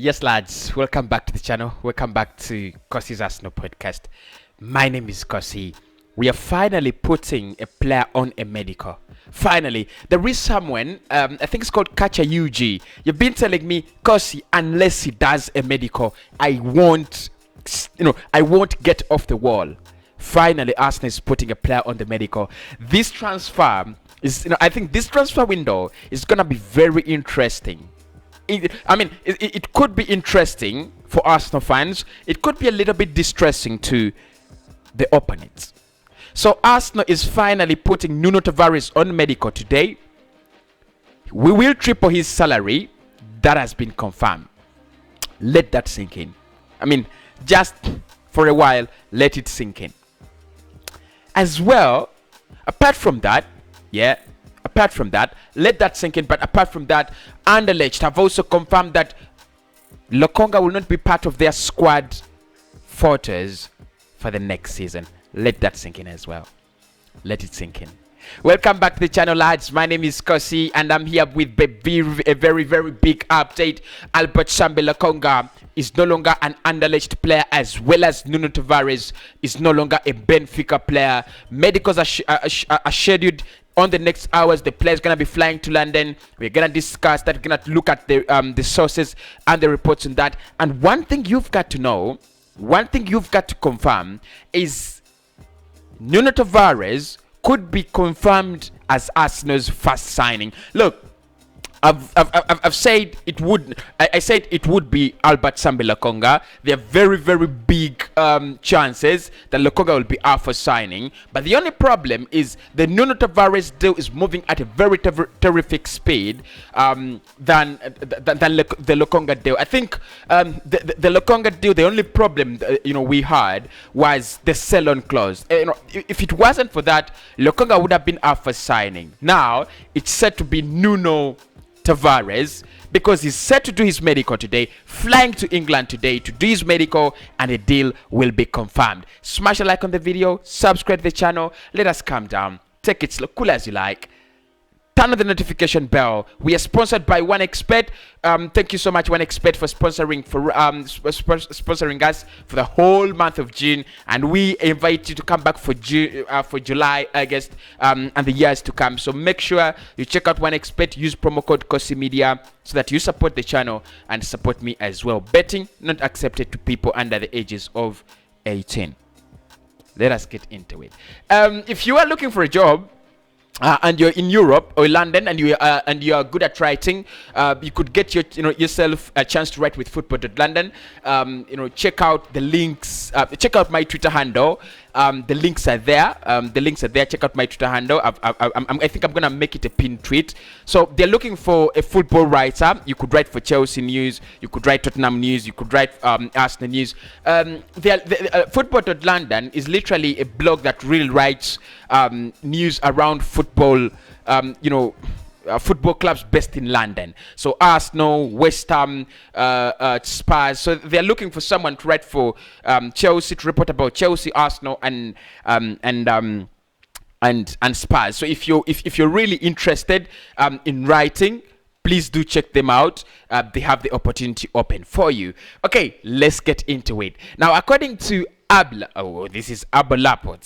Yes, lads, welcome back to the channel. Welcome back to Cossy's Arsenal podcast. My name is Cossy. We are finally putting a player on a medical. Finally, there is someone, I think it's called Kacha UG. You've been telling me, Cossy, unless he does a medical, I won't get off the wall. Finally, Arsenal is putting a player on the medical. This transfer is, I think this transfer window is gonna be very interesting. It could be interesting for Arsenal fans. It could be a little bit distressing to the opponents. So Arsenal is finally putting N.Tavarez on medical today. We will triple his salary. That has been confirmed. Let that sink in. Just for a while, let it sink in. As well, apart from that, let that sink in. But apart from that, Anderlecht have also confirmed that Lokonga will not be part of their squad photos for the next season. Let that sink in as well. Let it sink in. Welcome back to the channel, lads. My name is Cossy, and I'm here with a very, very big update. Albert Sambe Lokonga is no longer an Anderlecht player, as well as N.Tavarez is no longer a Benfica player. Medicals are scheduled on the next hours. The player is going to be flying to London. We're going to discuss that. We're going to look at the sources and the reports on that. And one thing you've got to know, one thing you've got to confirm is N.Tavarez could be confirmed as Arsenal's first signing. Look, I've said it would. I said it would be Albert Sambe Lokonga. There are very, very big chances that Lokonga will be our first signing. But the only problem is the N.Tavarez deal is moving at a very terrific speed than the Lokonga deal. I think the Lokonga deal, the only problem we had was the sell-on clause. If it wasn't for that, Lokonga would have been our first signing. Now it's said to be N.Tavarez, because he's set to do his medical today, flying to England today to do his medical, and a deal will be confirmed. Smash a like on the video, subscribe to the channel, let us calm down, take it slow, cool as you like. Turn on the notification bell. We are sponsored by OneXpert. Thank you so much, OneXpert, for sponsoring us for the whole month of June, and we invite you to come back for July, August, and the years to come. So make sure you check out OneXpert. Use promo code Cossy Media so that you support the channel and support me as well. Betting not accepted to people under the ages of 18. Let us get into it. If you are looking for a job, and you're in Europe or London, and you are good at writing, you could get yourself a chance to write with Football.London. Check out the links. Check out my Twitter handle. The links are there. Check out my Twitter handle. I think I'm gonna make it a pinned tweet. So they're looking for a football writer. You could write for Chelsea News. You could write Tottenham News. You could write Arsenal News. Football.London is literally a blog that really writes news around football. Football clubs based in London. So Arsenal, West Ham, Spurs. So they're looking for someone to write for Chelsea, to report about Chelsea, Arsenal, and Spurs. So if you're really interested in writing, please do check them out. They have the opportunity open for you. Okay, let's get into it. Now, according to Abelaport,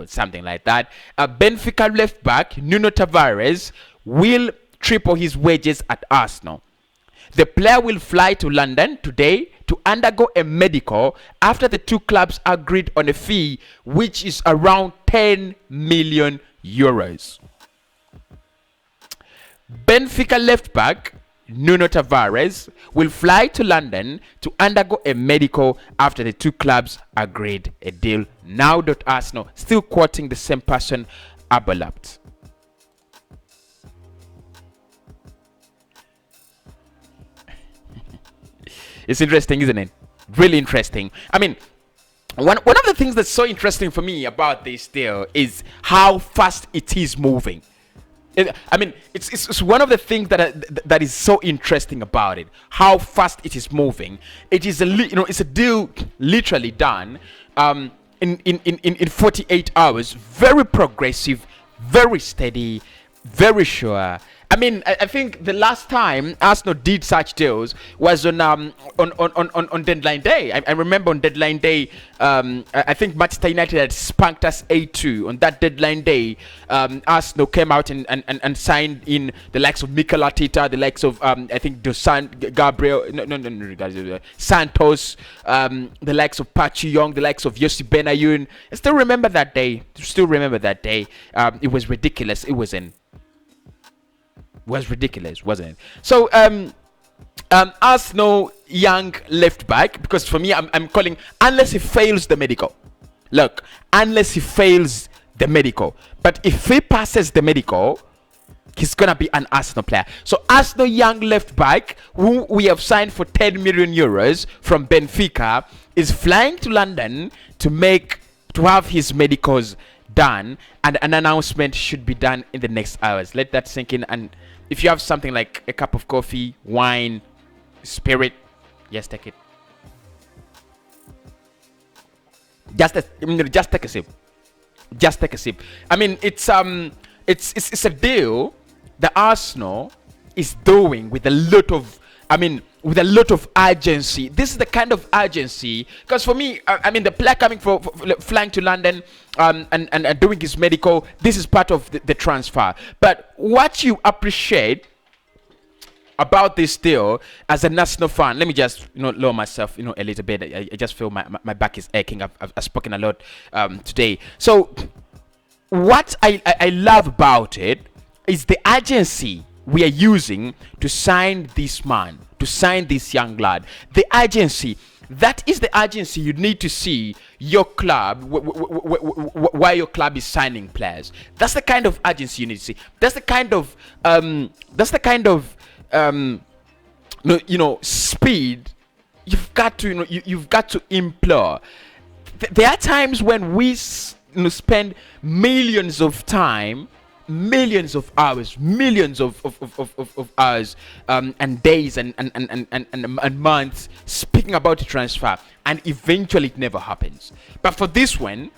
something like that. Benfica left back N.Tavarez will triple his wages at Arsenal. The player will fly to London today to undergo a medical after the two clubs agreed on a fee which is around 10 million euros. Benfica left back N.Tavarez will fly to London to undergo a medical after the two clubs agreed a deal. Now, Arsenal, still quoting the same person, Abelapt. It's interesting, isn't it? Really interesting. One of the things that's so interesting for me about this deal is how fast it is moving. It's one of the things that is so interesting about it. How fast it is moving. It is it's a deal literally done in 48 hours. Very progressive, very steady, very sure. I mean, I think the last time Arsenal did such deals was on deadline day. I remember on deadline day, I think Manchester United had spanked us 8-2 on that deadline day. Arsenal came out and signed in the likes of Mikel Arteta, the likes of I think Gabriel, Santos, the likes of Pachi Young, the likes of Yossi Benayoun. I still remember that day. It was ridiculous. It was ridiculous, wasn't it? So Arsenal young left back, because for me I'm calling, unless he fails the medical. Look, unless he fails the medical, but if he passes the medical, he's gonna be an Arsenal player. So Arsenal young left back, who we have signed for 10 million euros from Benfica, is flying to London to have his medicals done, and an announcement should be done in the next hours. Let that sink in, and if you have something like a cup of coffee, wine, spirit, just take it. Just take a sip. Just take a sip. I mean, it's a deal that Arsenal is doing with a lot of urgency. This is the kind of urgency, because for me, I mean, the player coming for flying to London and doing his medical, this is part of the transfer. But what you appreciate about this deal as a national fan, let me just lower myself a little bit. I just feel my back is aching. I've spoken a lot today. So what I love about it is the urgency we are using to sign this man, to sign this young lad. The urgency, that is the urgency you need to see your club, why your club is signing players. That's the kind of urgency you need to see. That's the kind of speed you've got to implore. There are times when we spend millions of time, millions of hours, millions of hours and days and months speaking about the transfer, and eventually it never happens. But for this one,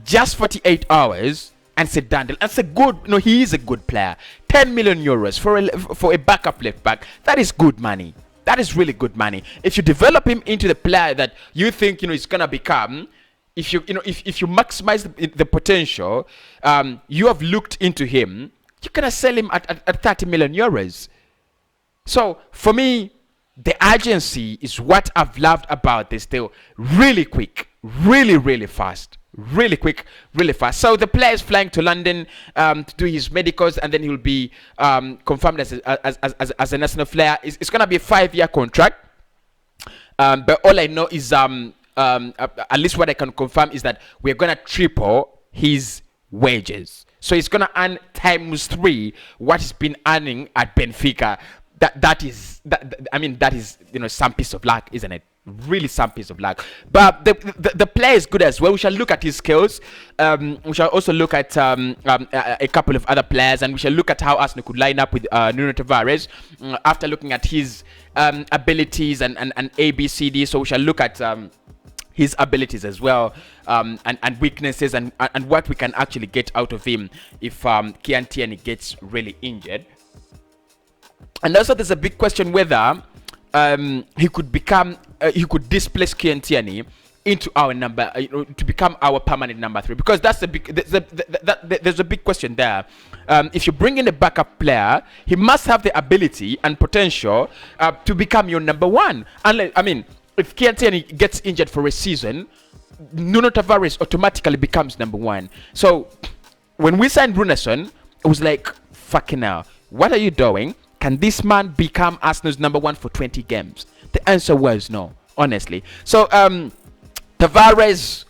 just 48 hours and sit down. That's a good, he is a good player. 10 million euros for a backup left back. That is good money. That is really good money. If you develop him into the player that you think he's gonna become, if you maximize the potential, you have looked into him, you're gonna sell him at 30 million euros. So for me, the urgency is what I've loved about this deal. Really quick, really fast. Really quick, really fast. So the player is flying to London to do his medicals, and then he'll be confirmed as a national player. It's gonna be a 5-year contract. But all I know is at least what I can confirm is that we're gonna triple his wages. So he's gonna earn ×3 what he's been earning at Benfica. That is some piece of luck, isn't it? Really some piece of luck. But the player is good as well. We shall look at his skills. We shall also look at a couple of other players, and we shall look at how Arsenal could line up with N.Tavarez after looking at his abilities and ABCD. So we shall look at his abilities as well, and weaknesses, and what we can actually get out of him if Kieran Tierney gets really injured. And also there's a big question whether he could displace Kieran Tierney into our number, to become our permanent number 3, because that's there's a big question there. If you bring in a backup player, he must have the ability and potential to become your number 1. If Kieran Tierney gets injured for a season, N.Tavarez automatically becomes number 1. So when we signed Runason, it was like, fucking hell, what are you doing? Can this man become Arsenal's number 1 for 20 games? The answer was no, honestly. So Tavarez,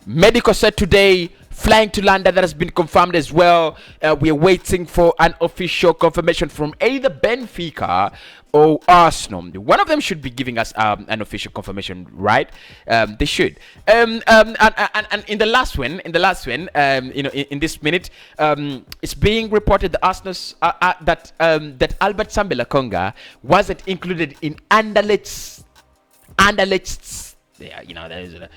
medical set today, flying to London. That has been confirmed as well. We are waiting for an official confirmation from either Benfica or Arsenal. One of them should be giving us an official confirmation, right? They should. And in the last one, in this minute, it's being reported that Arsenal's that Albert Sambela Konga wasn't included in Anderlecht's there is a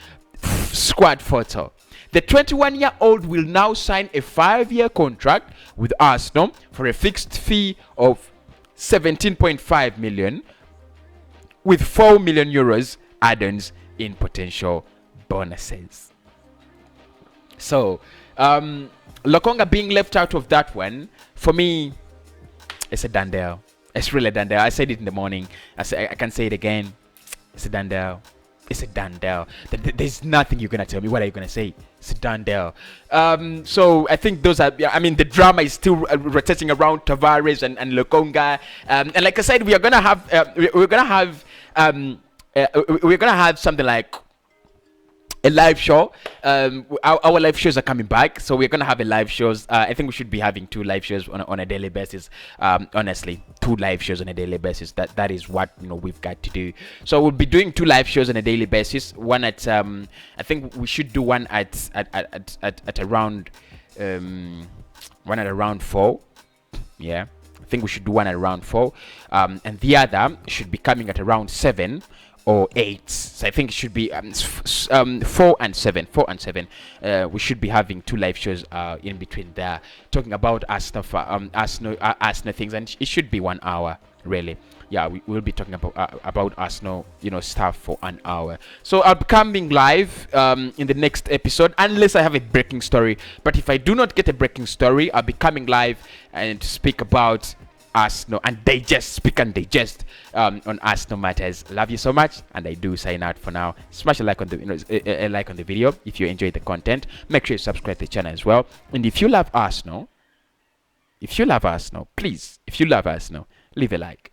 squad photo. The 21-year-old will now sign a 5-year contract with Arsenal for a fixed fee of 17.5 million with 4 million euros add-ons in potential bonuses. So, Lokonga being left out of that one, for me, it's a done deal. It's really a done deal. I said it in the morning. I can say it again. It's a done deal. It's a done deal. There's nothing you're going to tell me. What are you going to say? It's a done deal. So I think those are, I mean, the drama is still rotating around N.Tavarez and Lokonga. And like I said, we're going to have something like a live show. Our live shows are coming back, so we're gonna have a live shows. I think we should be having 2 live shows on a daily basis. Honestly, 2 live shows on a daily basis. That is what we've got to do. So we'll be doing 2 live shows on a daily basis. One at I think we should do one at around one at around 4. Yeah, I think we should do one at around 4. And the other should be coming at around 7 or 8. So I think it should be 4 and 7. 4 and 7. We should be having 2 live shows in between there, talking about Arsenal things, and it should be 1 hour really. Yeah, we will be talking about Arsenal, stuff for 1 hour. So I'll be coming live in the next episode, unless I have a breaking story. But if I do not get a breaking story, I'll be coming live and speak about Arsenal and speak and digest on Arsenal matters. Love you so much, and I do sign out for now. Smash a like on the a like on the video if you enjoyed the content. Make sure you subscribe to the channel as well. And if you love Arsenal, please, if you love Arsenal, leave a like.